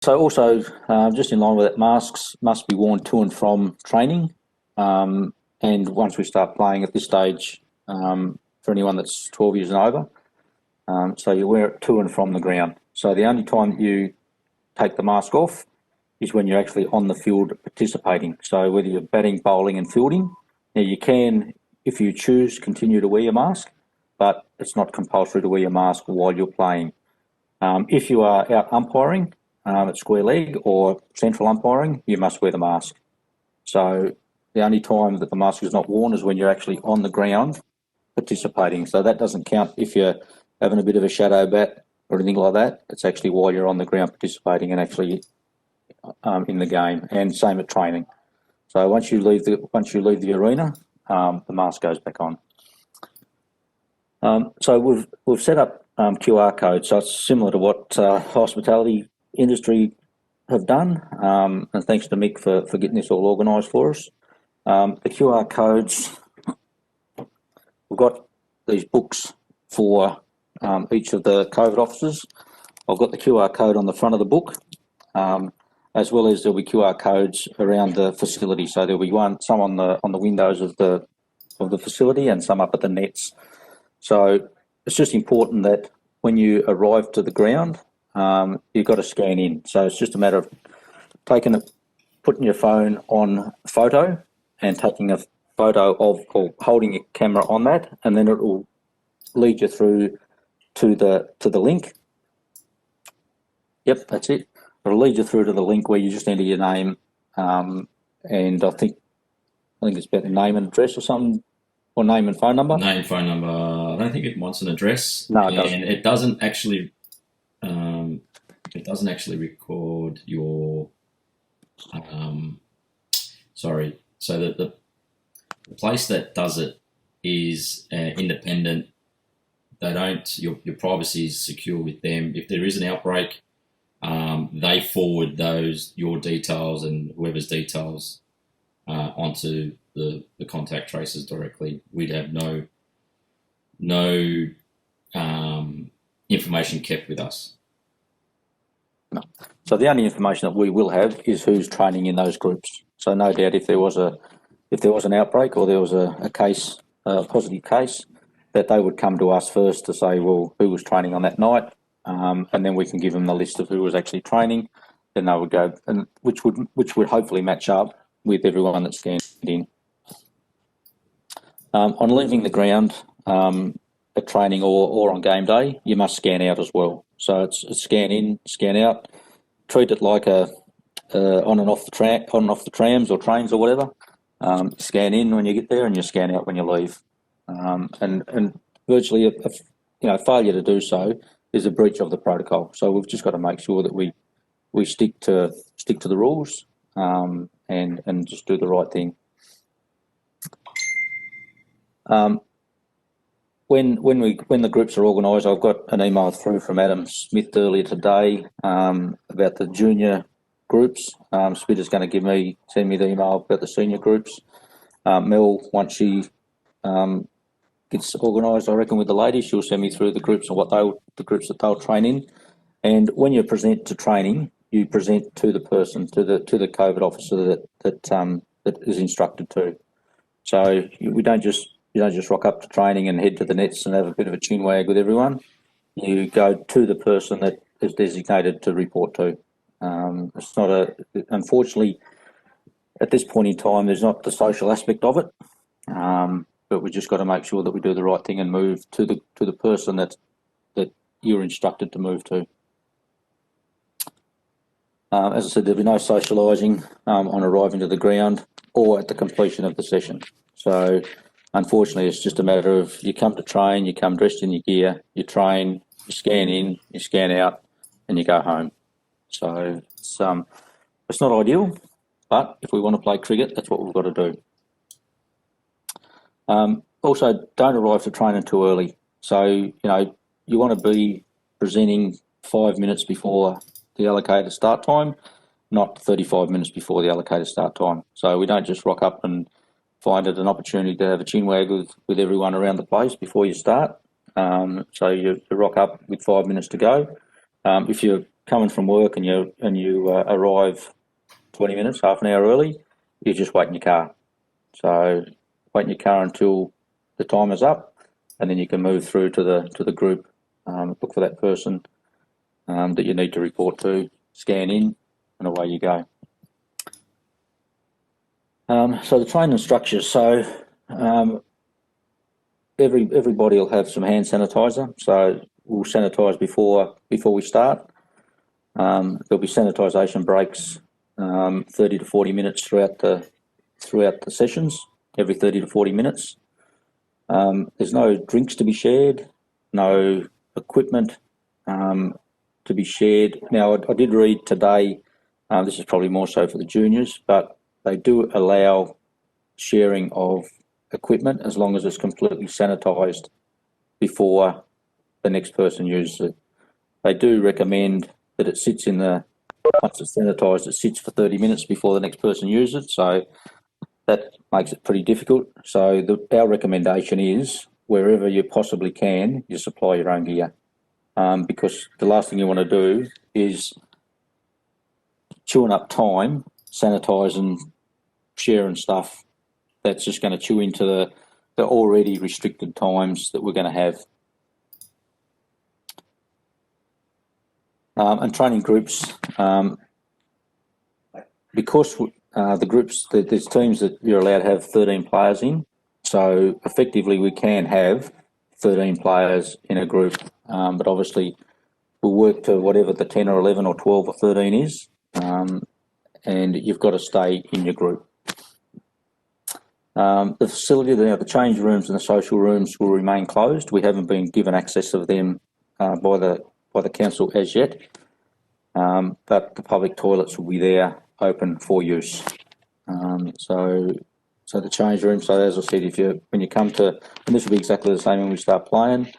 So also, just in line with that, masks must be worn to and from training. And once we start playing at this stage, for anyone that's 12 years and over, so you wear it to and from the ground. So the only time that you take the mask off is when you're actually on the field participating. So whether you're batting, bowling and fielding, now you can, if you choose, continue to wear your mask, but it's not compulsory to wear your mask while you're playing. If you are out umpiring at square leg or central umpiring, you must wear the mask. So the only time that the mask is not worn is when you're actually on the ground participating. So that doesn't count if you're having a bit of a shadow bat or anything like that. It's actually while you're on the ground participating and actually in the game, and same at training. So once you leave the arena, the mask goes back on. So we've set up QR codes. So it's similar to what hospitality industry have done. And thanks to Mick for getting this all organised for us. The QR codes, we've got these books for each of the COVID officers. I've got the QR code on the front of the book, as well as there'll be QR codes around the facility. So there'll be some on the windows of the facility and some up at the nets. So it's just important that when you arrive to the ground, you've got to scan in. So it's just a matter of putting your phone on photo and taking a photo of, or holding your camera on that, and then it will lead you through to the link. Yep, that's it. It'll lead you through to the link where you just enter your name, and I think it's about the name and address or something, or name and phone number. Name, phone number. I don't think it wants an address. No, it and doesn't. it doesn't actually. It doesn't actually record your. Sorry. So that the place that does it is independent. They don't. Your privacy is secure with them. If there is an outbreak, they forward your details and whoever's details onto the contact tracers directly. We'd have no information kept with us. No. So the only information that we will have is who's training in those groups. So no doubt if there was an outbreak or there was a case, a positive case, that they would come to us first to say, well, who was training on that night, and then we can give them the list of who was actually training. Then they would go, and which would hopefully match up with everyone that's scanned in. On leaving the ground at training or on game day, you must scan out as well. So it's scan in, scan out. Treat it like a on and off the trams or trains or whatever. Scan in when you get there, and you scan out when you leave. And virtually, a failure to do so is a breach of the protocol. So we've just got to make sure that we stick to the rules and just do the right thing. When the groups are organised, I've got an email through from Adam Smith earlier today about the junior groups. Smith is going to send me the email about the senior groups. Mel, once she gets organised, I reckon, with the ladies, she'll send me through the groups and the groups that they'll train in. And when you present to training, you present to the person, to the COVID officer that is instructed to. So you don't just rock up to training and head to the nets and have a bit of a chin wag with everyone. You go to the person that is designated to report to. It's not unfortunately, at this point in time, there's not the social aspect of it, but we just got to make sure that we do the right thing and move to the person that you're instructed to move to. As I said, there'll be no socialising on arriving to the ground or at the completion of the session. So unfortunately, it's just a matter of you come to train, you come dressed in your gear, you train, you scan in, you scan out, and you go home. So it's not ideal, but if we want to play cricket, that's what we've got to do. Also, don't arrive to training too early. So, you want to be presenting 5 minutes before the allocated start time, not 35 minutes before the allocated start time. So we don't just rock up and find it an opportunity to have a chin wag with everyone around the place before you start. So you rock up with 5 minutes to go. If you're coming from work and you arrive 20 minutes, half an hour early, you just wait in your car. So wait in your car until the time is up, and then you can move through to the group, look for that person that you need to report to, scan in, and away you go. So the training structure. So everybody will have some hand sanitizer. So we'll sanitize before we start. There'll be sanitisation breaks, 30 to 40 minutes throughout the sessions. Every 30 to 40 minutes. There's no drinks to be shared, no equipment to be shared. Now, I did read today, this is probably more so for the juniors, but they do allow sharing of equipment as long as it's completely sanitised before the next person uses it. They do recommend that it sits once it's sanitised, it sits for 30 minutes before the next person uses it. So that makes it pretty difficult. So our recommendation is, wherever you possibly can, you supply your own gear, because the last thing you want to do is chewing up time, sanitising, sharing stuff that's just going to chew into the already restricted times that we're going to have. And training groups, because the groups, there's teams that you're allowed to have 13 players in, so effectively we can have 13 players in a group, but obviously we'll work to whatever the 10 or 11 or 12 or 13 is, and you've got to stay in your group. The facility, the change rooms and the social rooms will remain closed. We haven't been given access of them by the council as yet, but the public toilets will be there, open for use. So the change room. So as I said, when you come to, and this will be exactly the same when we start playing.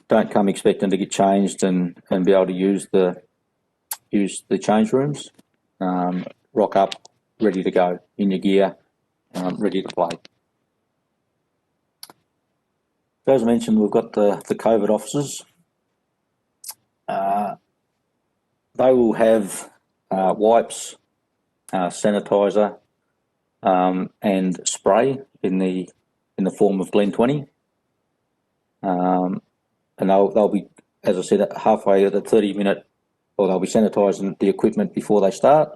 Don't come expecting to get changed and be able to use the change rooms. Rock up, ready to go in your gear, ready to play. So as I mentioned, we've got the COVID officers. They will have wipes, sanitizer, and spray in the form of Glen 20, and they'll be, as I said, halfway at the 30-minute, or they'll be sanitising the equipment before they start.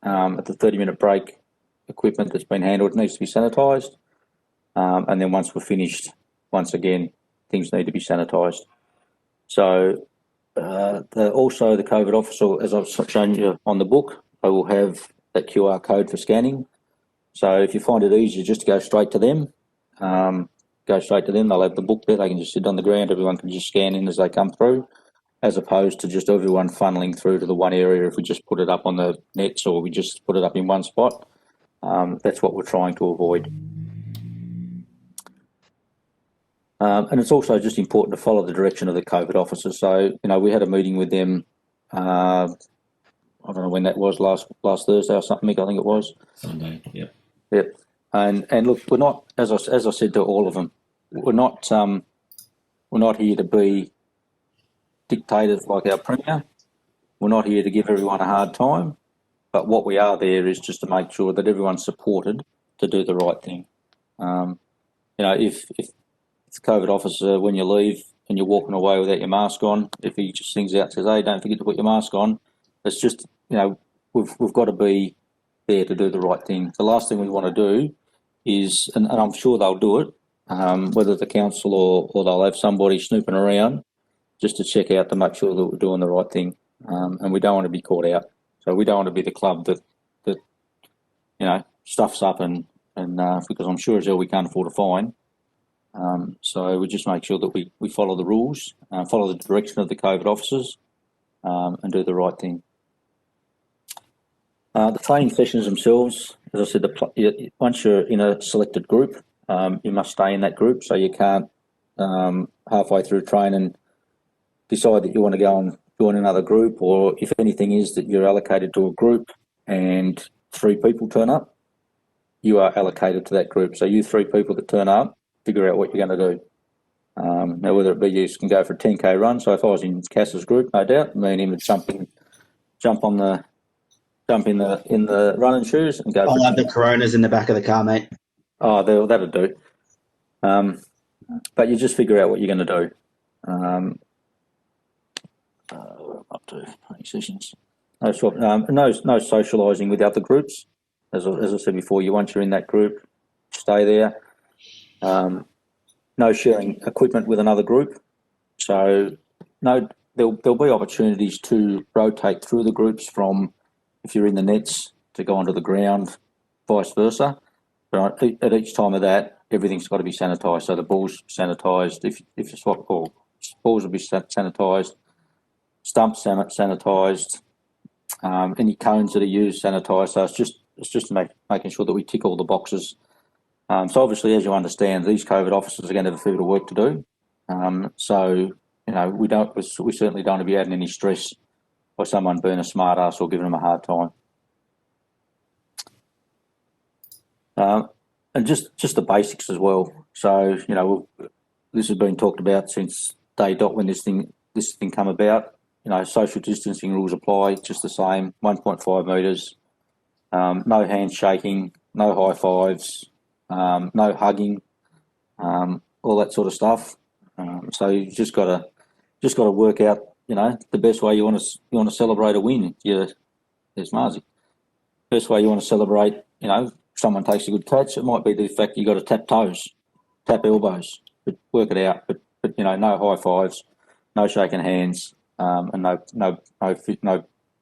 At the 30-minute break, equipment that's been handled needs to be sanitised, and then once we're finished, once again, things need to be sanitised. So also the COVID officer, as I've shown you on the book, they will have that QR code for scanning. So if you find it easier just to go straight to them, they'll have the book there, they can just sit on the ground, everyone can just scan in as they come through, as opposed to just everyone funneling through to the one area. If we just put it up on the nets or we just put it up in one spot, that's what we're trying to avoid. And it's also just important to follow the direction of the COVID officers. So, we had a meeting with them, I don't know when that was, last Thursday or something, Mick, I think it was. Sunday, yep. Yep. And look, we're not, as I said to all of them, we're not here to be dictators like our Premier. We're not here to give everyone a hard time, but what we are there is just to make sure that everyone's supported to do the right thing. If the COVID officer, when you leave and you're walking away without your mask on, if he just sings out and says, "Hey, don't forget to put your mask on," it's just, we've got to be there to do the right thing. The last thing we want to do is, and I'm sure they'll do it, whether the council or they'll have somebody snooping around just to check out to make sure that we're doing the right thing, and we don't want to be caught out. So we don't want to be the club that stuffs up and because I'm sure as hell we can't afford a fine. So we just make sure that we follow the rules, follow the direction of the COVID officers, and do the right thing. The training sessions themselves, as I said, once you're in a selected group, you must stay in that group. So you can't halfway through training decide that you want to go and join another group, or if anything is that you're allocated to a group and 3 people turn up, you are allocated to that group. So you 3 people that turn up, figure out what you're going to do. Now, whether it be you can go for a 10K run. So if I was in Cass's group, no doubt, me and him would jump in jump in the running shoes and go. I'll have the Coronas in the back of the car, mate. Oh, that'll do. But you just figure out what you're going to do. Up to 20 sessions. No socialising with the other groups. As I said before, once you're in that group, stay there. No sharing equipment with another group. So there'll be opportunities to rotate through the groups from, if you're in the nets, to go onto the ground, vice versa. But at each time of that, everything's got to be sanitised. So the ball's sanitised. If you swap balls will be sanitised. Stumps sanitised. Any cones that are used sanitised. So it's just making sure that we tick all the boxes. So obviously, as you understand, these COVID officers are going to have a fair bit of work to do. So we certainly don't want to be adding any stress by someone being a smart ass or giving them a hard time. And just the basics as well. So this has been talked about since day dot when this thing come about. Social distancing rules apply, just the same. 1.5 metres. No handshaking, no high fives, no hugging, all that sort of stuff. So you just got to work out, the best way you want to celebrate a win. There's Marzi. Best way you want to celebrate, someone takes a good catch. It might be the fact you got to tap toes, tap elbows, but work it out. But no high fives, no shaking hands, and no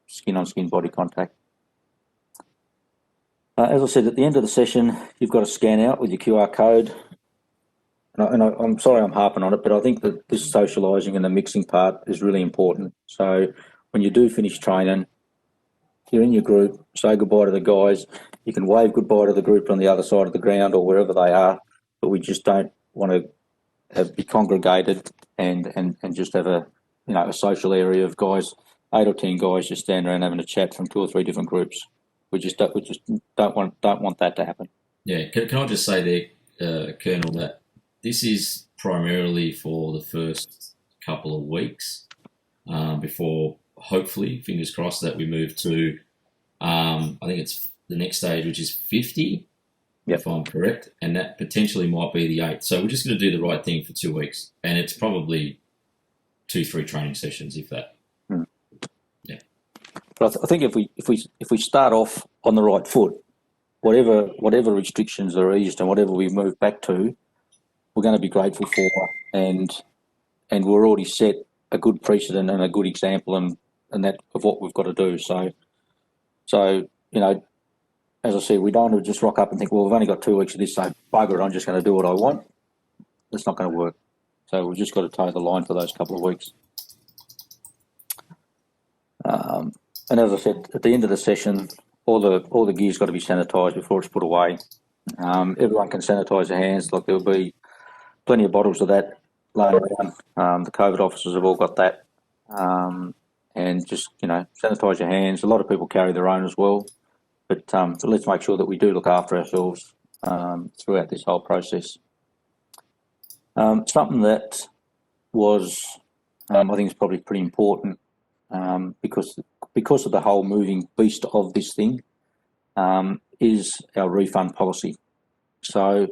skin on skin body contact. As I said, at the end of the session, you've got to scan out with your QR code. And I'm sorry I'm harping on it, but I think that this socialising and the mixing part is really important. So when you do finish training, you're in your group, say goodbye to the guys. You can wave goodbye to the group on the other side of the ground or wherever they are, but we just don't want to be congregated and just have a social area of guys, 8 or 10 guys just standing around having a chat from 2 or 3 different groups. We just don't want that to happen. Yeah, can I just say there, Colonel, that this is primarily for the first couple of weeks before, hopefully, fingers crossed, that we move to, I think it's the next stage, which is 50, if I'm correct, and that potentially might be the 8th. So we're just going to do the right thing for 2 weeks, and it's probably 2-3 training sessions, if that. Yeah. But I think if we start off on the right foot, whatever restrictions are eased and whatever we move back to, we're going to be grateful for, and we're already set a good precedent and a good example and that of what we've got to do. So as I said, we don't want to just rock up and think, well, we've only got 2 weeks of this, so bugger it, I'm just going to do what I want. That's not going to work. So we've just got to toe the line for those couple of weeks. And as I said, at the end of the session, all the gear's got to be sanitised before it's put away. Everyone can sanitise their hands. Like there'll be plenty of bottles of that laying around. The COVID officers have all got that. And just, sanitise your hands. A lot of people carry their own as well. But so let's make sure that we do look after ourselves throughout this whole process. Something that was, I think, is probably pretty important because of the whole moving beast of this thing, is our refund policy. So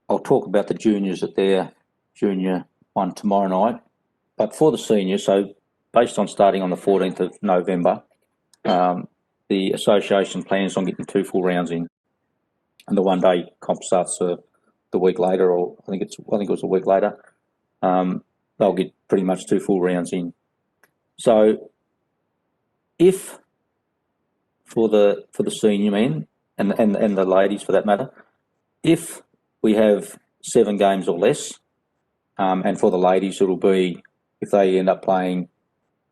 I'll talk about the juniors at their junior one tomorrow night. But for the seniors, so based on starting on the 14th of November, the association plans on getting 2 full rounds in, and the 1-day comp starts the week later, or I think it was a week later. They'll get pretty much 2 full rounds in. So if for the senior men and the ladies for that matter, if we have 7 games or less, and for the ladies it'll be if they end up playing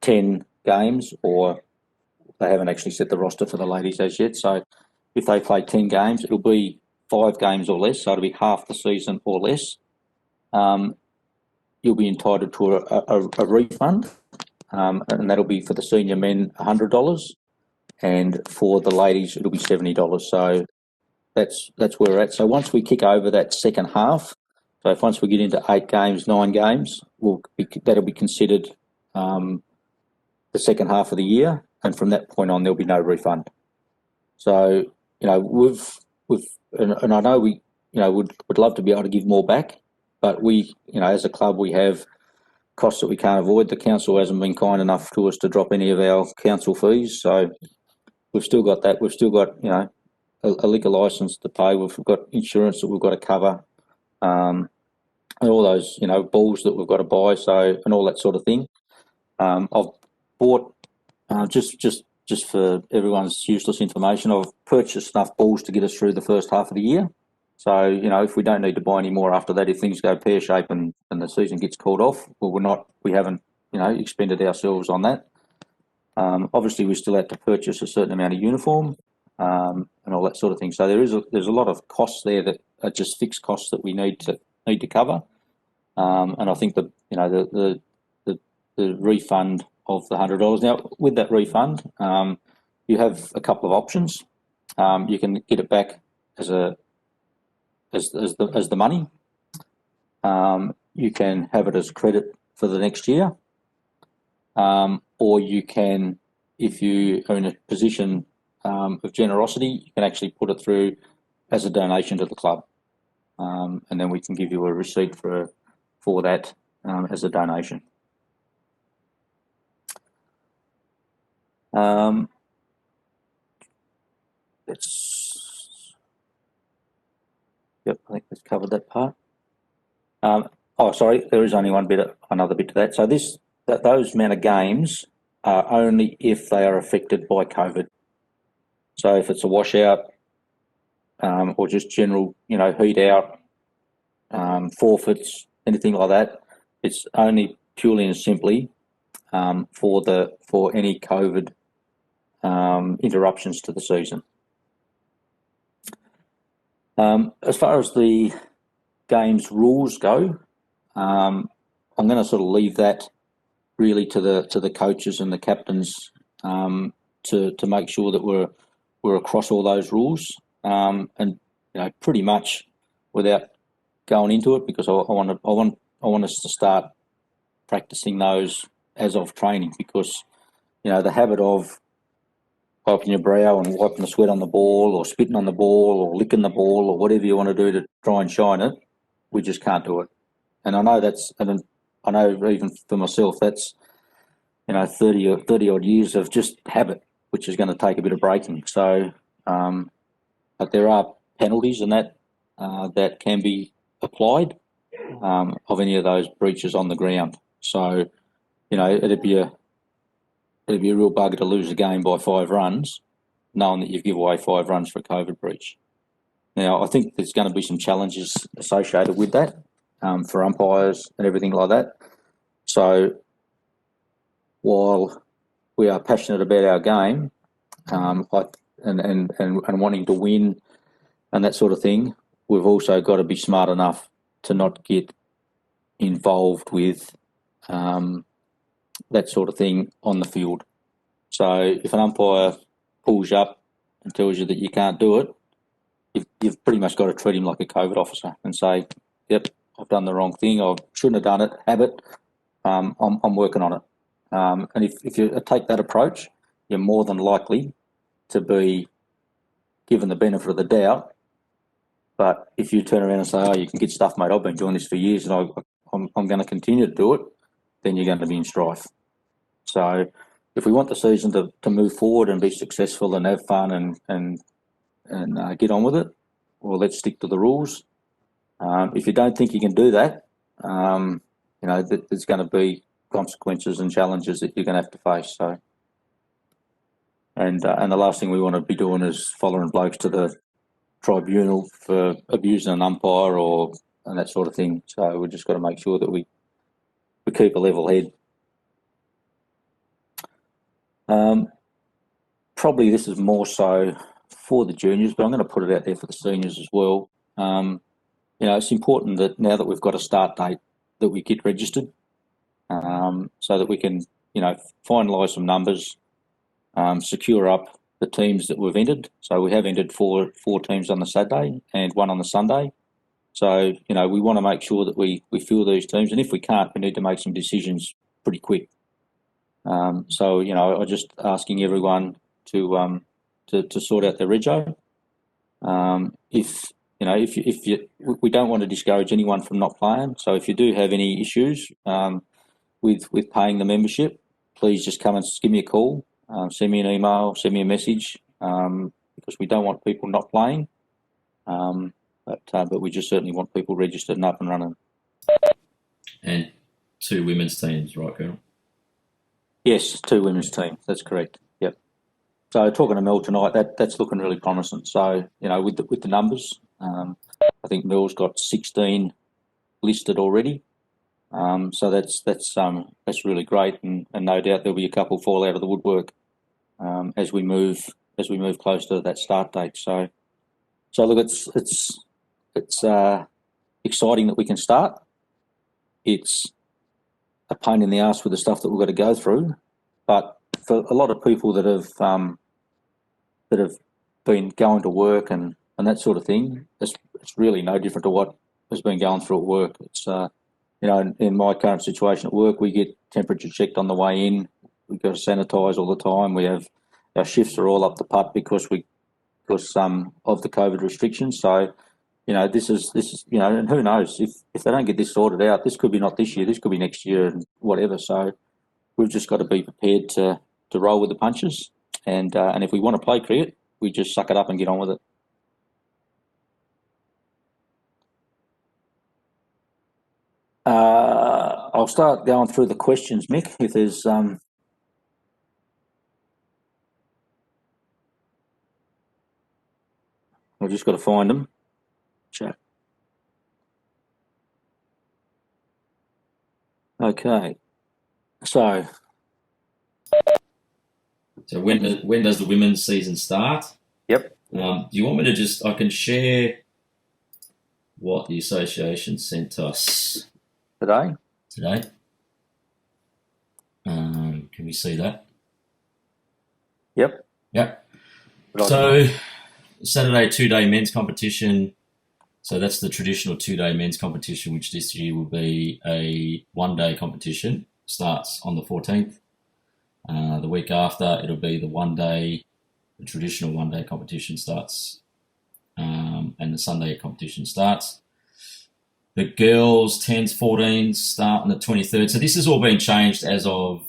10 games, or they haven't actually set the roster for the ladies as yet. So if they play 10 games, it'll be 5 games or less, so it'll be half the season or less. You'll be entitled to a refund, and that'll be for the senior men $100, and for the ladies it'll be $70. So that's where we're at. So once we kick over that second half, so if once we get into 8 games, 9 games, that'll be considered the second half of the year, and from that point on, there'll be no refund. So, and I know we, would love to be able to give more back, but we, as a club, we have costs that we can't avoid. The council hasn't been kind enough to us to drop any of our council fees, so we've still got that. We've still got, a liquor licence to pay. We've got insurance that we've got to cover, and all those, balls that we've got to buy, so, and all that sort of thing. I've bought, just for everyone's useless information, I've purchased enough balls to get us through the first half of the year. So, if we don't need to buy any more after that, if things go pear-shaped and the season gets called off, well, we haven't, expended ourselves on that. Obviously, we still had to purchase a certain amount of uniform, and all that sort of thing. So there's a lot of costs there that are just fixed costs that we need to cover. And I think the refund of the $100. Now, with that refund, you have a couple of options. You can get it back as the money. You can have it as credit for the next year, or you can, if you are in a position of generosity, you can actually put it through as a donation to the club, and then we can give you a receipt for that as a donation. I think that's covered that part. Sorry, there is only another bit to that. So those amount of games are only if they are affected by COVID. So if it's a washout, or just general, heat out, forfeits, anything like that, it's only purely and simply for any COVID interruptions to the season. As far as the game's rules go, I'm going to sort of leave that really to the coaches and the captains to make sure that we're across all those rules, and pretty much without going into it, because I want us to start practicing those as of training, because the habit of wiping your brow and wiping the sweat on the ball, or spitting on the ball, or licking the ball, or whatever you want to do to try and shine it, we just can't do it. And I know I know even for myself, that's 30 odd years of just habit, which is going to take a bit of breaking. So, but there are penalties and that can be applied of any of those breaches on the ground. So, it'd be a real bugger to lose a game by 5 runs, knowing that you've given away 5 runs for a COVID breach. Now, I think there's going to be some challenges associated with that for umpires and everything like that. So, while we are passionate about our game, and wanting to win and that sort of thing, we've also got to be smart enough to not get involved with that sort of thing on the field. So if an umpire pulls you up and tells you that you can't do it, you've pretty much got to treat him like a COVID officer and say, yep, I've done the wrong thing, I shouldn't have done it, habit, I'm working on it. And if you take that approach, you're more than likely to be given the benefit of the doubt. But if you turn around and say, oh, you can get stuff, mate, I've been doing this for years and I'm going to continue to do it, then you're going to be in strife. So if we want the season to move forward and be successful and have fun and get on with it, well, let's stick to the rules. If you don't think you can do that, there's going to be consequences and challenges that you're going to have to face. So, and the last thing we want to be doing is following blokes to the tribunal for abusing an umpire and that sort of thing. So we've just got to make sure that we keep a level head. Probably this is more so for the juniors, but I'm going to put it out there for the seniors as well. It's important that now that we've got a start date, that we get registered, so that we can, finalise some numbers, secure up the teams that we've entered. So we have entered four teams on the Saturday and 1 on the Sunday. So, we want to make sure that we fill these teams, and if we can't, we need to make some decisions pretty quick. So I'm just asking everyone to sort out their rego. If we don't want to discourage anyone from not playing. So if you do have any issues with paying the membership, please just come and give me a call, send me an email, send me a message, because we don't want people not playing. But we just certainly want people registered and up and running. And 2 women's teams, right, Colonel? Yes, 2 women's teams. That's correct. Yep. So talking to Mel tonight, that's looking really promising. So with the numbers, I think Mel's got 16 listed already. So that's really great, and no doubt there'll be a couple fall out of the woodwork as we move closer to that start date. So look, it's exciting that we can start. It's a pain in the ass with the stuff that we've got to go through, but for a lot of people that have been going to work and that sort of thing, it's really no different to what has been going through at work. It's in my current situation at work, we get temperature checked on the way in. We've got to sanitise all the time. We have our shifts are all up the putt because of the COVID restrictions. So this is and who knows if they don't get this sorted out, this could be not this year, this could be next year and whatever. So we've just got to be prepared to roll with the punches, and if we want to play cricket, we just suck it up and get on with it. I'll start going through the questions, Mick. If there's I've just got to find them. Chat. Okay. So when does the women's season start? Yep. Do you want me to I can share what the association sent us today. Can we see that? Yep. So Saturday 2-day men's competition. So that's the traditional 2-day men's competition, which this year will be a 1-day competition. Starts on the 14th. The week after, it'll be the traditional 1-day competition starts, and the Sunday competition starts. The girls' 10s, 14s start on the 23rd. So this has all been changed as of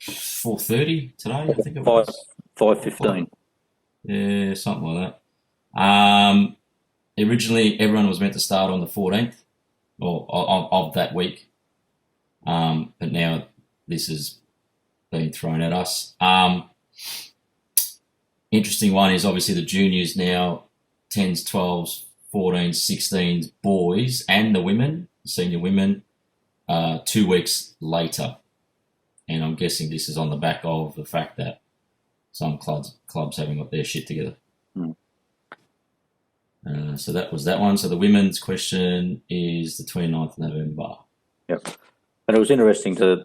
4:30 today, I think it was. 5:15. Yeah, something like that. Originally, everyone was meant to start on the 14th of that week, but now this has been thrown at us. Interesting one is obviously the juniors now, 10s, 12s, 14s, 16s, boys and the women, senior women, 2 weeks later. And I'm guessing this is on the back of the fact that some clubs haven't got their shit together. So that was that one. So the women's question is the 29th of November. Yep. And it was interesting the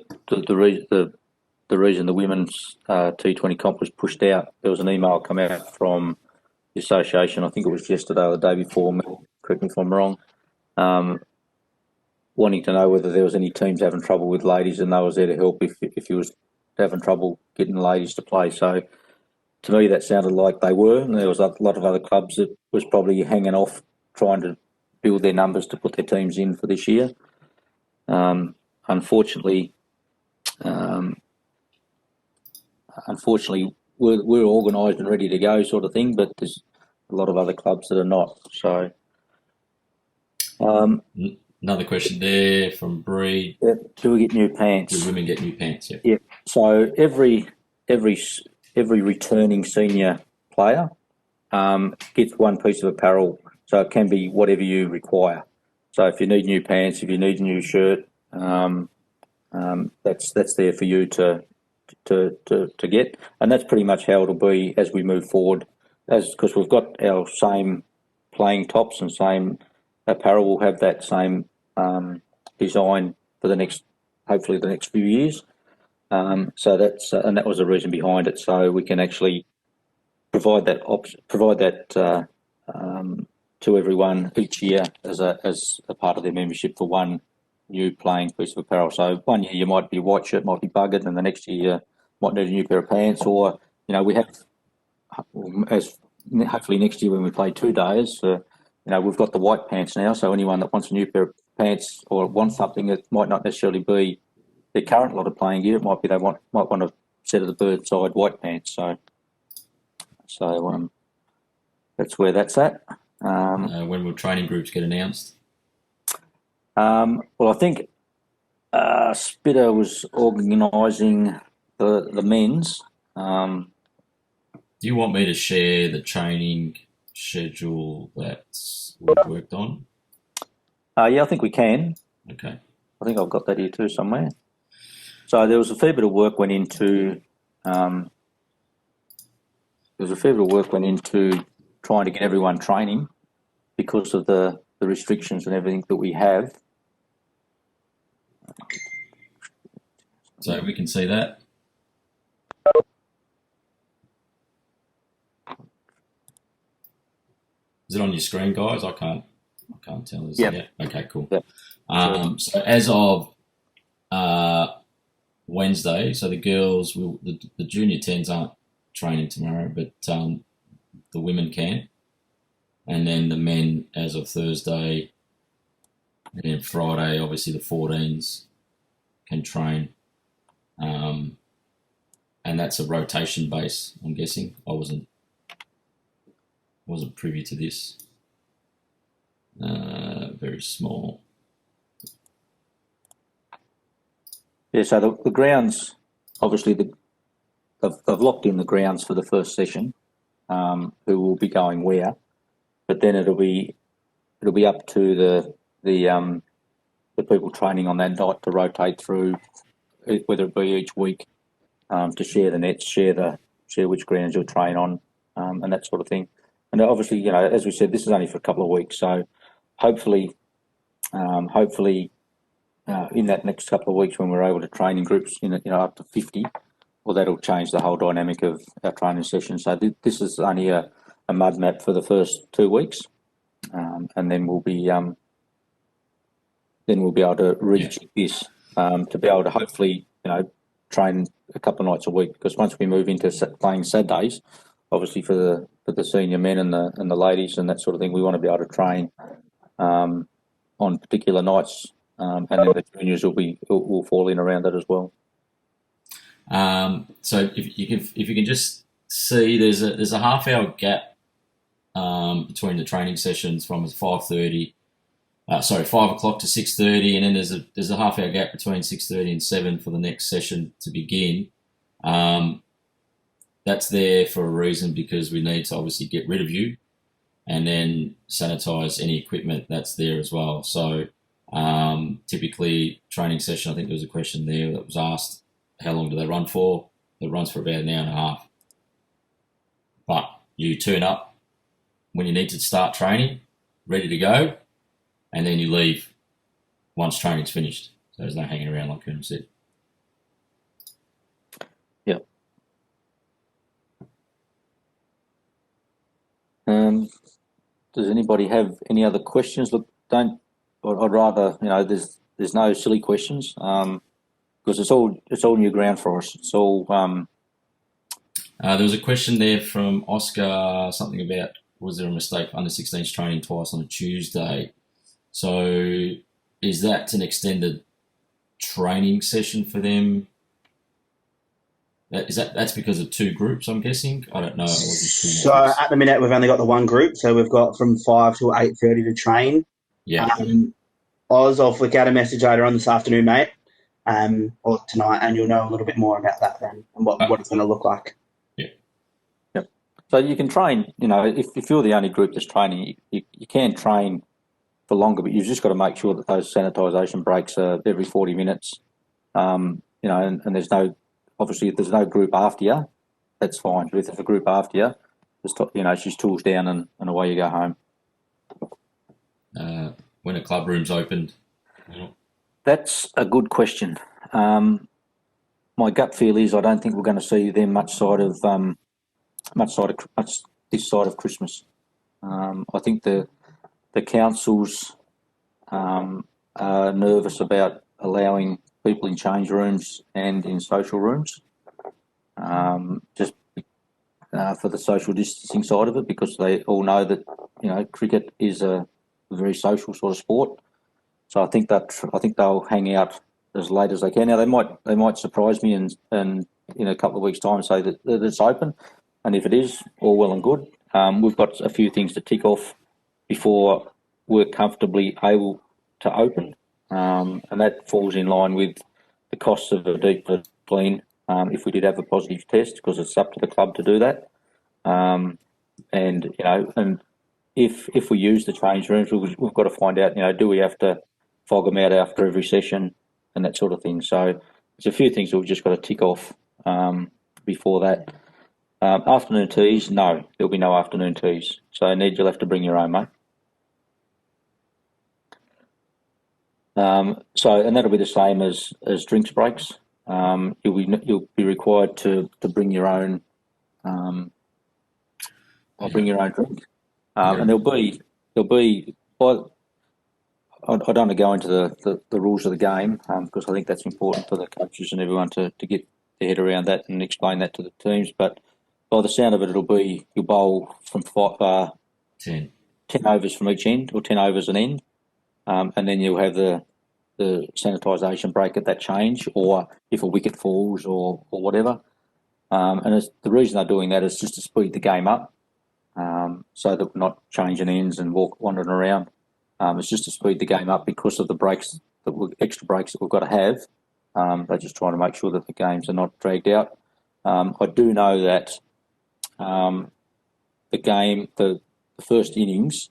reason the women's T20 comp was pushed out. There was an email come out from the association, I think it was yesterday or the day before, correct me if I'm wrong, wanting to know whether there was any teams having trouble with ladies, and they was there to help if you was having trouble getting the ladies to play. So to me that sounded like they were, and there was a lot of other clubs that was probably hanging off trying to build their numbers to put their teams in for this year. Unfortunately, we're organised and ready to go, sort of thing. But there's a lot of other clubs that are not. So, another question there from Bree. Do we get new pants? Do women get new pants? Yeah. So every returning senior player gets one piece of apparel. So it can be whatever you require. So if you need new pants, if you need a new shirt, that's there for you to get, and that's pretty much how it'll be as we move forward. Because we've got our same playing tops and same apparel, we'll have that same design for hopefully the next few years. So that's and that was the reason behind it. So we can actually provide that to everyone each year as a part of their membership for one new playing piece of apparel. So one year you might be white shirt, might be buggered, and the next year you might need a new pair of pants. Or we have, as hopefully next year when we play 2 days, we've got the white pants now. So anyone that wants a new pair of pants or wants something that might not necessarily be their current lot of playing gear, it might be they might want a set of the Birdside white pants. So that's where that's at. When will training groups get announced? Well, I think Spitter was organising the men's. Do you want me to share the training schedule that we've worked on? Yeah, I think we can. Okay. I think I've got that here too somewhere. So there was a fair bit of work went into trying to get everyone training because of the restrictions and everything that we have. So we can see that. Is it on your screen, guys? I can't tell. Yeah. Okay, cool. Yep. So as of Wednesday, so the girls the junior 10s aren't training tomorrow, but the women can. And then the men as of Thursday, and then Friday, obviously the 14s can train. And that's a rotation base, I'm guessing. I wasn't privy to this. Very small. Yeah, so the grounds, obviously they've locked in the grounds for the first session, who will be going where, but then it'll be up to the people training on that night to rotate through, whether it be each week, to share the nets, share which grounds you'll train on, and that sort of thing. And obviously, as we said, this is only for a couple of weeks, so hopefully, in that next couple of weeks when we're able to train in groups, up to 50, well, that'll change the whole dynamic of our training session. So this is only a mud map for the first 2 weeks, and then we'll be able to recheck this to be able to hopefully train a couple of nights a week, because once we move into playing Saturdays, obviously for the senior men and the ladies and that sort of thing, we want to be able to train on particular nights, and then the juniors will fall in around that as well. So if you can just see, there's a half-hour gap between the training sessions from 5 o'clock to 6:30, and then there's a half-hour gap between 6:30 and 7 for the next session to begin. That's there for a reason, because we need to obviously get rid of you and then sanitize any equipment that's there as well. So typically training session, I think there was a question there that was asked, how long do they run for? It runs for about an hour and a half. But you turn up when you need to start training, ready to go, and then you leave once training's finished. So there's no hanging around, like Colonel said. Yeah. Does anybody have any other questions? Look, I'd rather, there's no silly questions, because it's all new ground for us. It's all. There was a question there from Oscar, something about, was there a mistake for under 16s training twice on a Tuesday? So is that an extended training session for them? That's because of 2 groups, I'm guessing? I don't know. So at the minute, we've only got the one group. So we've got from 5 till 8:30 to train. Yeah. I'll flick out a message later on this afternoon, mate, or tonight, and you'll know a little bit more about that then and what it's going to look like. Yeah. Yep. So you can train, if you're the only group that's training, you can train for longer, but you've just got to make sure that those sanitisation breaks are every 40 minutes. And there's no, obviously, if there's no group after you, that's fine. But if there's a group after you, she's tools down and away you go home. When a club room's opened? That's a good question. My gut feel is I don't think we're going to see them much this side of Christmas. I think the councils nervous about allowing people in change rooms and in social rooms, just for the social distancing side of it, because they all know that cricket is a very social sort of sport. So I think they'll hang out as late as they can. Now they might surprise me and in a couple of weeks' time say that it's open, and if it is, all well and good. We've got a few things to tick off before we're comfortably able to open, and that falls in line with the costs of a deep clean if we did have a positive test, because it's up to the club to do that. And if we use the change rooms, we've got to find out, do we have to fog them out after every session and that sort of thing. So there's a few things that we've just got to tick off before that. Afternoon teas, no, there'll be no afternoon teas. So Ned, you'll have to bring your own, mate. And that'll be the same as drinks breaks. You'll be required to bring your own. Bring your own drink, and there'll be. Well, I don't want to go into the rules of the game because I think that's important for the coaches and everyone to get their head around that and explain that to the teams. But by the sound of it, it'll be you'll bowl from 10 overs from each end, or 10 overs an end, and then you'll have the sanitisation break at that change, or if a wicket falls or whatever. And the reason they're doing that is just to speed the game up, so that we're not changing ends and wandering around. It's just to speed the game up because of the breaks extra breaks that we've got to have. They're just trying to make sure that the games are not dragged out. I do know that the first innings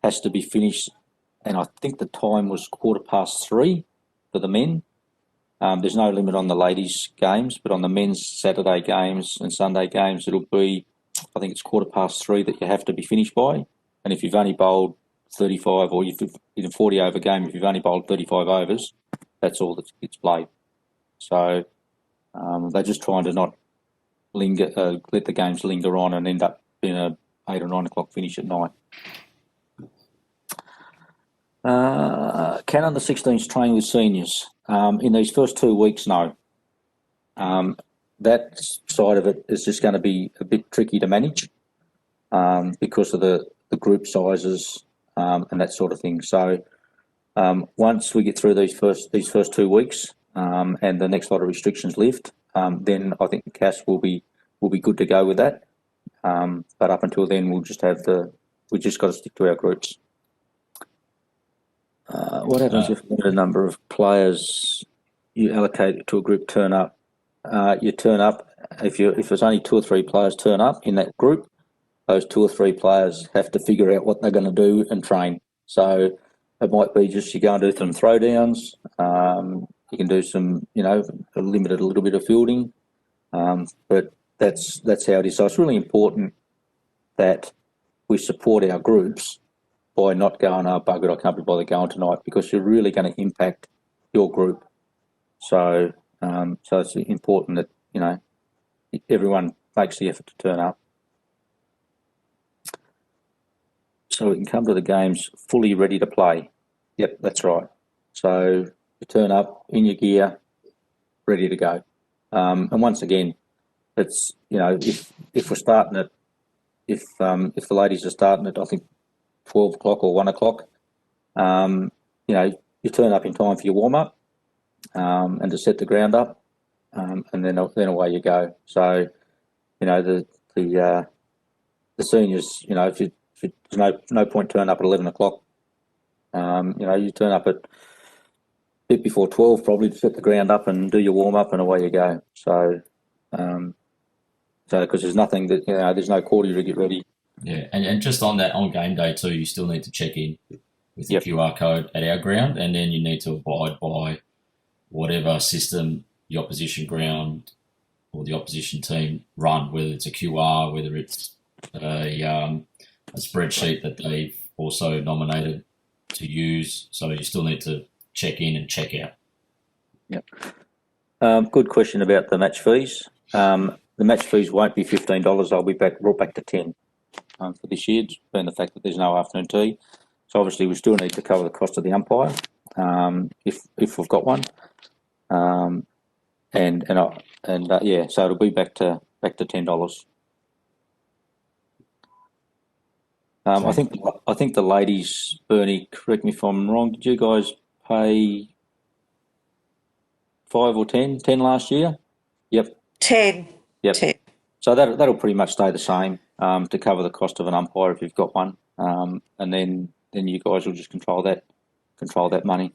has to be finished, and I think the time was 3:15 for the men. There's no limit on the ladies' games, but on the men's Saturday games and Sunday games, it'll be, I think it's 3:15 that you have to be finished by. And if you've only bowled 35, or in a 40-over game, if you've only bowled 35 overs, that's all that gets played. So they're just trying to not let the games linger on and end up being a 8 or 9 o'clock finish at night. Can under-16s train with seniors? In these first 2 weeks, no. That side of it is just going to be a bit tricky to manage because of the group sizes and that sort of thing. So once we get through these first 2 weeks and the next lot of restrictions lift, then I think the CAS will be good to go with that. But up until then, we just got to stick to our groups. What happens if a number of players you allocate to a group turn up? You turn up if there's only 2 or 3 players turn up in that group. Those 2 or 3 players have to figure out what they're going to do and train. So it might be just you go and do some throwdowns. You can do some, limited a little bit of fielding, but that's how it is. So it's really important that we support our groups by not going, oh, bugger it, I can't be bothered going tonight, because you're really going to impact your group. So it's important that, everyone makes the effort to turn up. So we can come to the games fully ready to play. Yep, that's right. So you turn up in your gear, ready to go. And once again, it's, if we're starting at, if the ladies are starting at, I think, 12 o'clock or 1 o'clock, you turn up in time for your warm-up and to set the ground up, and then away you go. So, the seniors, if there's no point turning up at 11 o'clock, you turn up at a bit before 12 probably to set the ground up and do your warm-up, and away you go. So because there's nothing that, there's no cordial to get ready. Yeah, and just on that, on game day too, you still need to check in with the QR code at our ground, and then you need to abide by whatever system the opposition ground or the opposition team run, whether it's a QR, whether it's a spreadsheet that they've also nominated to use. So you still need to check in and check out. Yep. Good question about the match fees. The match fees won't be $15. They'll be brought back to 10 for this year, being the fact that there's no afternoon tea. So obviously we still need to cover the cost of the umpire. if we've got one. So it'll be back to $10. I think the ladies, Bernie, correct me if I'm wrong. Did you guys pay 5 or 10? 10 last year? Yep. 10. Yep. 10. So that'll pretty much stay the same to cover the cost of an umpire if you've got one, and then you guys will just control that money.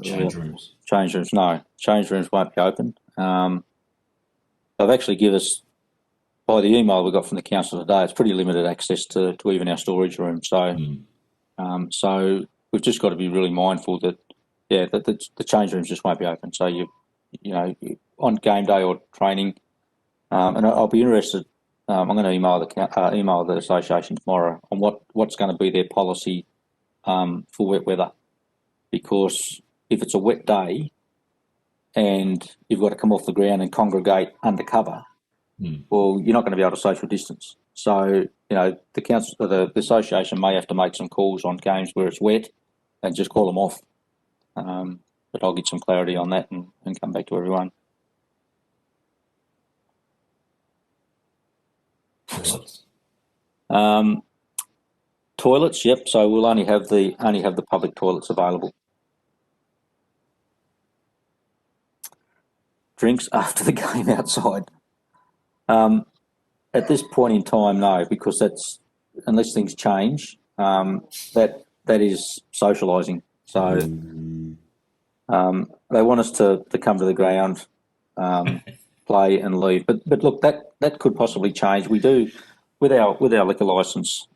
Change rooms. Change rooms, no. Change rooms won't be open. They've actually given us, by the email we got from the council today, it's pretty limited access to even our storage room. So, so we've just got to be really mindful that the change rooms just won't be open. So you on game day or training, and I'll be interested. I'm going to email the association tomorrow on what's going to be their policy for wet weather, because if it's a wet day and you've got to come off the ground and congregate under cover, well, you're not going to be able to social distance. So the council, the association may have to make some calls on games where it's wet and just call them off. But I'll get some clarity on that and come back to everyone. Toilets, yep. So we'll only have the public toilets available. Drinks after the game outside. At this point in time, no, because that's, unless things change, that is socialising. So they want us to come to the ground, play and leave. But look, that could possibly change. We do with our liquor licence.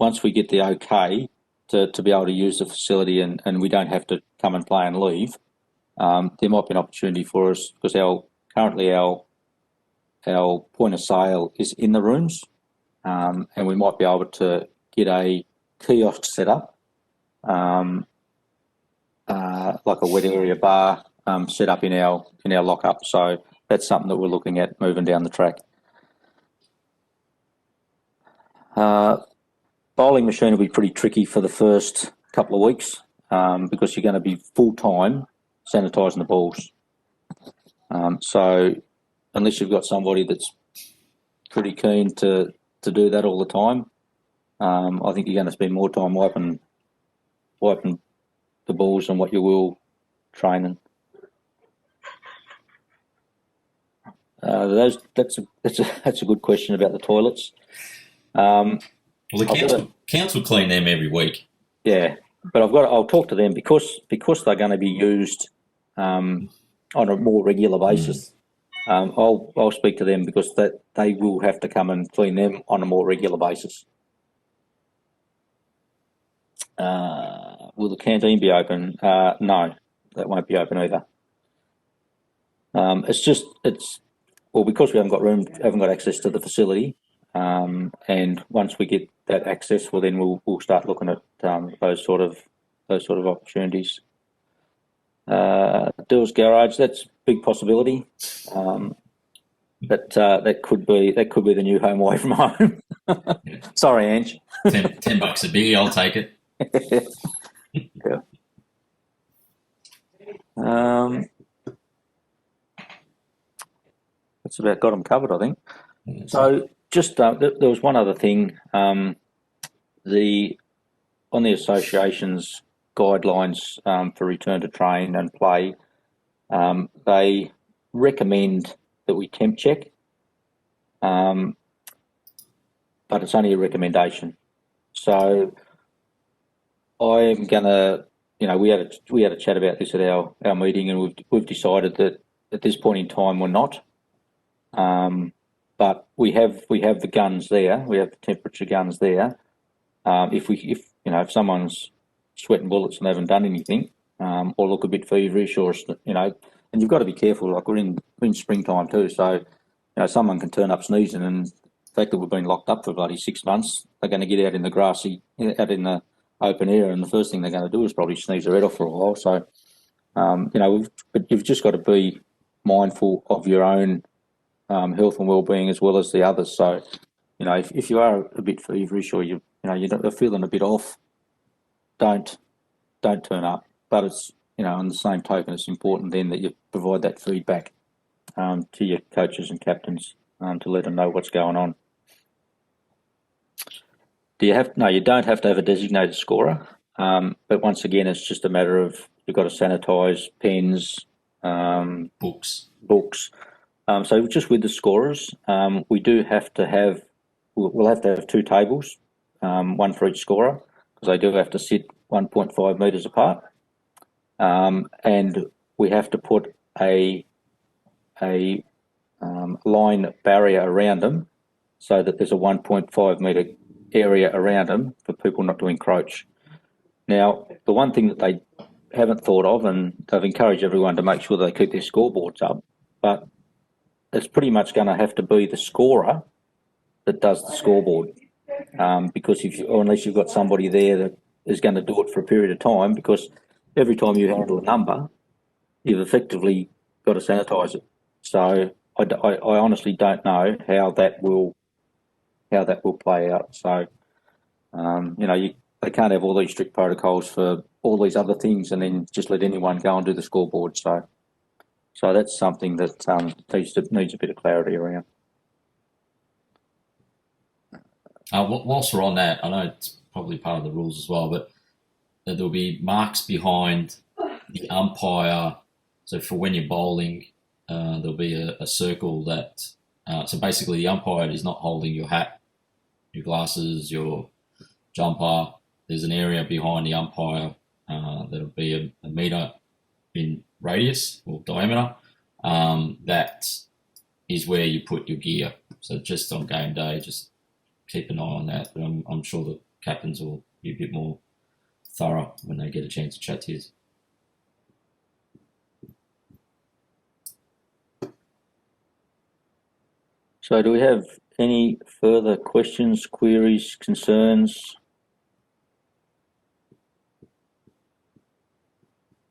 Once we get the okay to be able to use the facility and we don't have to come and play and leave, there might be an opportunity for us, because currently our point of sale is in the rooms, and we might be able to get a kiosk set up, like a wet area bar set up in our lock-up. So that's something that we're looking at moving down the track. Bowling machine will be pretty tricky for the first couple of weeks, because you're going to be full-time sanitising the balls. So unless you've got somebody that's pretty keen to do that all the time, I think you're going to spend more time wiping the balls than what you will training. That's a good question about the toilets. Well, the council clean them every week. Yeah, but I'll talk to them because they're going to be used on a more regular basis. I'll speak to them because they will have to come and clean them on a more regular basis. Will the canteen be open? No, that won't be open either. Because we haven't got access to the facility, and once we get that access, well, then we'll start looking at those sort of opportunities. Dill's Garage, that's a big possibility. That could be the new home away from home. Sorry, Ange. $10 a beer, I'll take it. Yeah. That's about got them covered, I think. So just there was one other thing. On the association's guidelines for return to train and play, they recommend that we temp check, but it's only a recommendation. So I'm gonna, we had a chat about this at our meeting, and we've decided that at this point in time we're not. But we have the guns there. We have the temperature guns there. If someone's sweating bullets and they haven't done anything, or look a bit feverish, or and you've got to be careful. Like we're in springtime too, so someone can turn up sneezing, and the fact that we've been locked up for bloody 6 months, they're going to get out in the open air, and the first thing they're going to do is probably sneeze their head off for a while. So, but you've just got to be mindful of your own health and well-being as well as the others. So, if you are a bit feverish or you're you're feeling a bit off, don't turn up. But it's, on the same token, it's important then that you provide that feedback to your coaches and captains to let them know what's going on. You don't have to have a designated scorer, but once again, it's just a matter of you've got to sanitise pens, books. So just with the scorers, we do have to have, we'll have to have 2 tables, one for each scorer, because they do have to sit 1.5 metres apart, and we have to put a line barrier around them so that there's a 1.5 metre area around them for people not to encroach. Now, the one thing that they haven't thought of, and they've encouraged everyone to make sure they keep their scoreboards up, but it's pretty much going to have to be the scorer that does the scoreboard, because unless you've got somebody there that is going to do it for a period of time, because every time you handle a number, you've effectively got to sanitise it. So I honestly don't know how that will play out. So they can't have all these strict protocols for all these other things and then just let anyone go and do the scoreboard. So that's something that needs a bit of clarity around. Whilst we're on that, I know it's probably part of the rules as well, but there'll be marks behind the umpire. So for when you're bowling, there'll be a circle that. So basically, the umpire is not holding your hat, your glasses, your jumper. There's an area behind the umpire that'll be a metre in radius or diameter. That is where you put your gear. So just on game day, just keep an eye on that. But I'm sure the captains will be a bit more thorough when they get a chance to chat to you. So do we have any further questions, queries, concerns?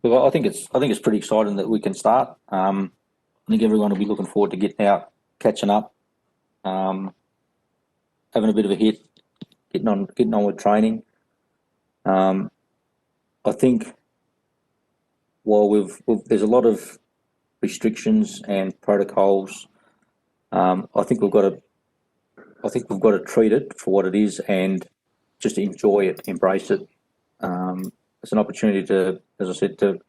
Look, I think it's pretty exciting that we can start. I think everyone will be looking forward to getting out, catching up, having a bit of a hit, getting on with training. I think while there's a lot of restrictions and protocols, I think we've got to treat it for what it is and just enjoy it, embrace it. It's an opportunity to, as I said, to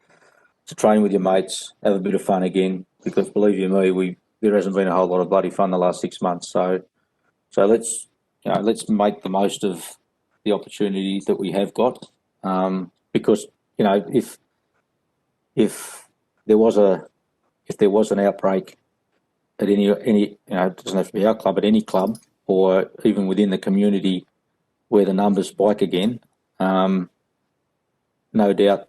train with your mates, have a bit of fun again. Because believe you me, there hasn't been a whole lot of bloody fun the last 6 months. So let's make the most of the opportunity that we have got. Because if there was an outbreak at any it doesn't have to be our club, at any club or even within the community where the numbers spike again, no doubt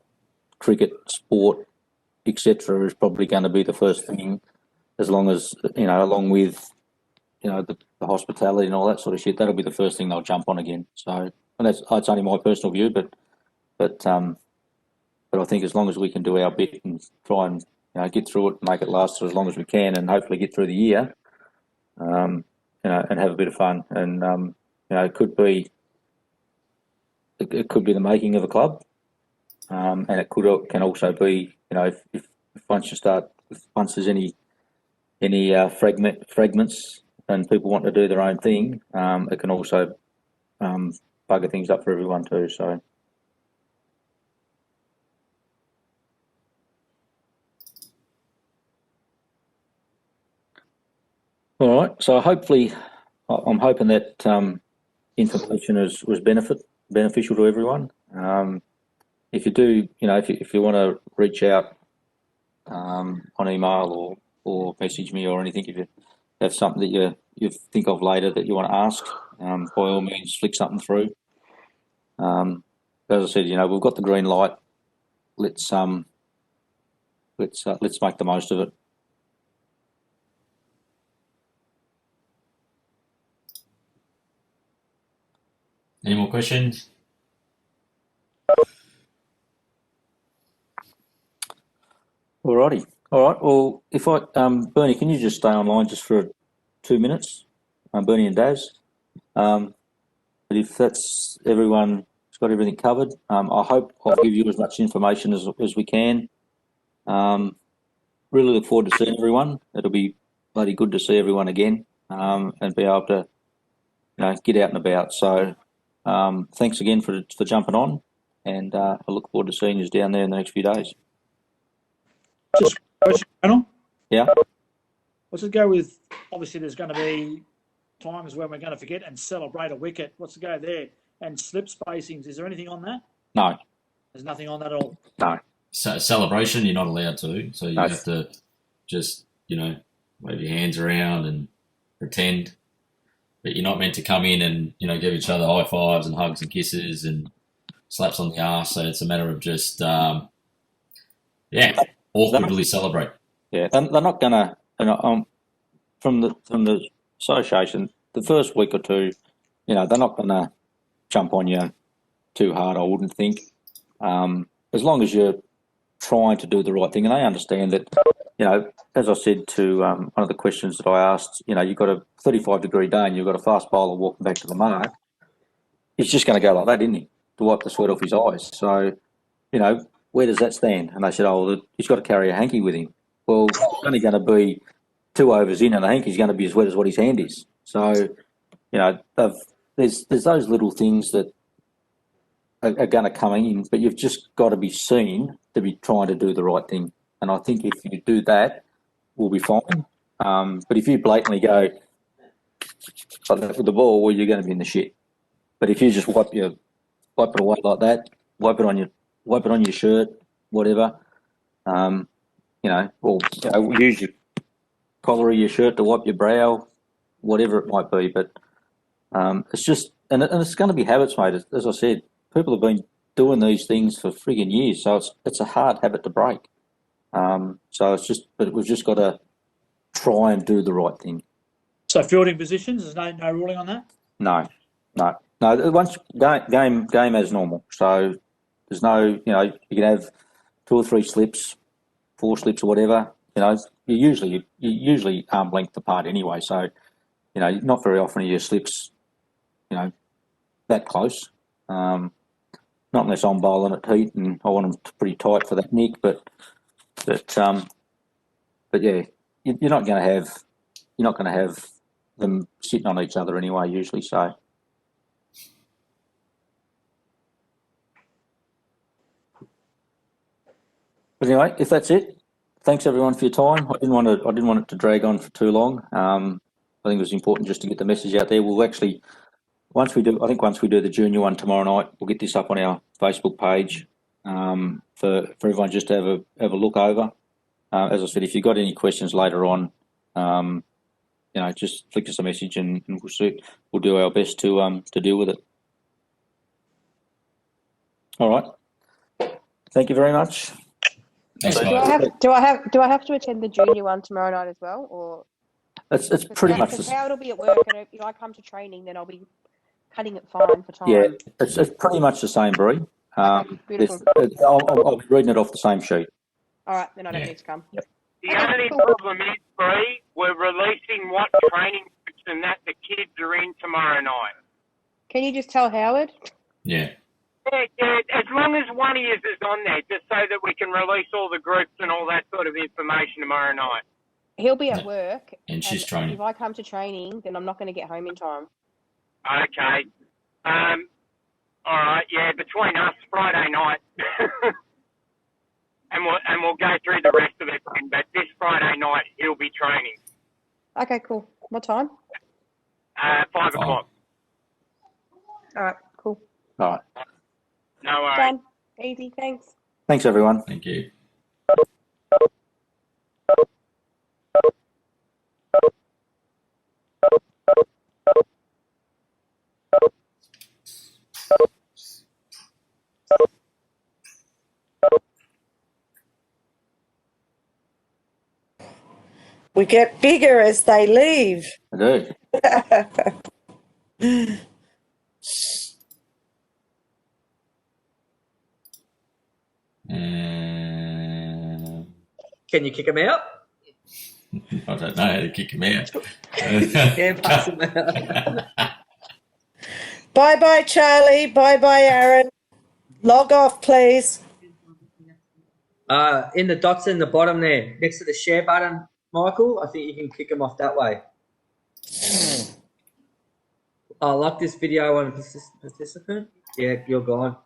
cricket, sport, etc. is probably going to be the first thing, as long as, along with, the hospitality and all that sort of shit, that'll be the first thing they'll jump on again. So, and that's only my personal view, but I think as long as we can do our bit and try and get through it, make it last for as long as we can, and hopefully get through the year, and have a bit of fun, and it could be the making of a club, and it can also be, if once there's any fragments and people want to do their own thing, it can also bugger things up for everyone too. So. All right. So hopefully, I'm hoping that information was beneficial to everyone. If you do, if you want to reach out on email or message me or anything, if you have something that you think of later that you want to ask, by all means, flick something through. As I said, we've got the green light. Let's make the most of it. Any more questions? Alrighty. All right. Well, if Bernie, can you just stay online just for 2 minutes? Bernie and Daz. But if that's everyone's got everything covered, I hope I'll give you as much information as we can. Really look forward to seeing everyone. It'll be bloody good to see everyone again, and be able to, get out and about. So, thanks again for jumping on, and I look forward to seeing you down there in the next few days. Just a question, Colonel. Yeah. What's it go with? Obviously, there's going to be times when we're going to forget and celebrate a wicket. What's the go there? And slip spacings. Is there anything on that? No. There's nothing on that at all. No. So celebration, you're not allowed to. So you have to just, wave your hands around and pretend. But you're not meant to come in and, give each other high fives and hugs and kisses and slaps on the arse. So it's a matter of just, awkwardly celebrate. Yeah, they're not going to. From the association, the first week or two, they're not going to jump on you too hard, I wouldn't think. As long as you're trying to do the right thing, and they understand that, as I said to one of the questions that I asked, you've got a 35-degree day and you've got a fast bowler walking back to the mark, he's just going to go like that, isn't he, to wipe the sweat off his eyes. So, where does that stand? And they said, he's got to carry a hanky with him. Well, it's only going to be 2 overs in and the hanky's going to be as wet as what his hand is. So, there's those little things that are going to come in, but you've just got to be seen to be trying to do the right thing. And I think if you do that, we'll be fine. But if you blatantly go like that with the ball, well, you're going to be in the shit. But if you just wipe it away like that, wipe it on your shirt, whatever, use your collar of your shirt to wipe your brow, whatever it might be. But it's just, and it's going to be habits, mate. As I said, people have been doing these things for frigging years, so it's a hard habit to break. But we've just got to try and do the right thing. So fielding positions, there's no ruling on that? No. Once game as normal. So there's no, you can have 2 or 3 slips, 4 slips or whatever. You're usually arm length apart anyway. So, not very often are your slips, that close. Not unless I'm bowling at heat and I want them pretty tight for that nick. But yeah, you're not going to have them sitting on each other anyway. Usually, so. But anyway, if that's it, thanks everyone for your time. I didn't want it to drag on for too long. I think it was important just to get the message out there. We'll actually, once we do the junior one tomorrow night, we'll get this up on our Facebook page for everyone just to have a look over. As I said, if you've got any questions later on, just flick us a message and we'll do our best to deal with it. All right. Thank you very much. Thanks, do I have to attend the junior one tomorrow night as well, or it's pretty much because how it'll be at work, and if I come to training, then I'll be cutting it fine for time. Yeah, it's pretty much the same, Bree. Beautiful. I'll be reading it off the same sheet. All right, then I don't need to come. Yep. The only problem is, Bree, we're releasing what training section that the kids are in tomorrow night. Can you just tell Howard? Yeah. Yeah, as long as one of yours is on there, just so that we can release all the groups and all that sort of information tomorrow night. He'll be at work. And she's training. If I come to training, then I'm not going to get home in time. Okay. All right, yeah, between us, Friday night. and we'll go through the rest of it, but this Friday night, he'll be training. Okay, cool. What time? 5 o'clock. All right, cool. All right. No worries. Done. Easy, thanks. Thanks, everyone. Thank you. We get bigger as they leave. I do. Can you kick him out? I don't know how to kick him out. Yeah, pass him out. Bye-bye, Charlie. Bye-bye, Aaron. Log off, please. In the dots in the bottom there, next to the share button, Michael, I think you can kick them off that way. I like this video on participant. Yeah, you're gone.